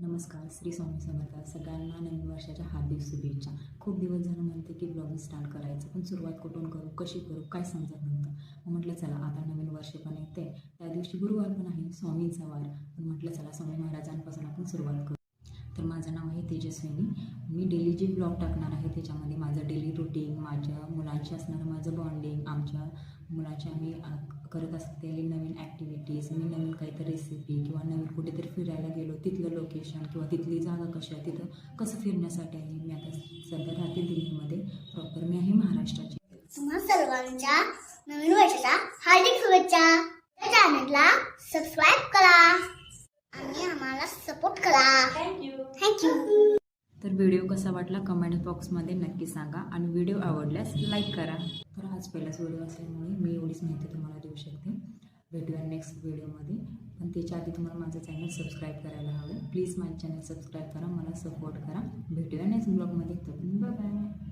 नमस्कार. श्री स्वामी समर्थ. सगळ्यांना नवीन वर्षाच्या हार्दिक शुभेच्छा. खूप दिवस झालं म्हणते की ब्लॉगिंग स्टार्ट करायचं, पण सुरुवात कुठून करू, कशी करू, काय समजत नव्हतं. मग म्हटलं चला आता नवीन वर्ष पण येते, त्या दिवशी गुरुवार पण आहे, स्वामींचा वार. पण म्हटलं चला स्वामी महाराजांपासून आपण सुरुवात करू. तर माझं नाव आहे तेजस्विनी. मी डेली जे ब्लॉग टाकणार आहे त्याच्यामध्ये माझं डेली रुटीन, माझ्या मुलांशी असणारं माझं बॉन्डिंग, आमच्या मुलाच्या मी करत असलेली नवीन ॲक्टिव्हिटीज, मी नवीन काहीतरी रेसिपी किंवा नवीन कुठेतरी फिरायला गेलो तिथलं लोकेशन किंवा तिथली जागा कशी आहे, तिथं कसं फिरण्यासाठी आहे. मी आता सध्या राहते दिल्लीमध्ये, प्रॉपर मी आहे महाराष्ट्राची. तुम्हा सर्वांच्या नवीन वर्षाच्या हार्दिक शुभेच्छा. त्या चॅनलला सबस्क्राईब करा आणि आम्हाला सपोर्ट करा. थँक्यू. तर व्हिडिओ कसा वाटला कमेंट बॉक्समध्ये नक्की सांगा आणि व्हिडिओ आवडल्यास लाईक करा. तर आज पहिलाच व्हिडिओ असल्यामुळे मी एवढीच माहिती तुम्हाला देऊ शकते. भेटूया नेक्स्ट व्हिडिओमध्ये, पण त्याच्या आधी तुम्हाला माझं चॅनल सबस्क्राईब करायला हवं. प्लीज माझं चॅनल सबस्क्राईब करा, मला सपोर्ट करा. भेटूया नेक्स्ट ब्लॉगमध्ये. तर बाय बाय.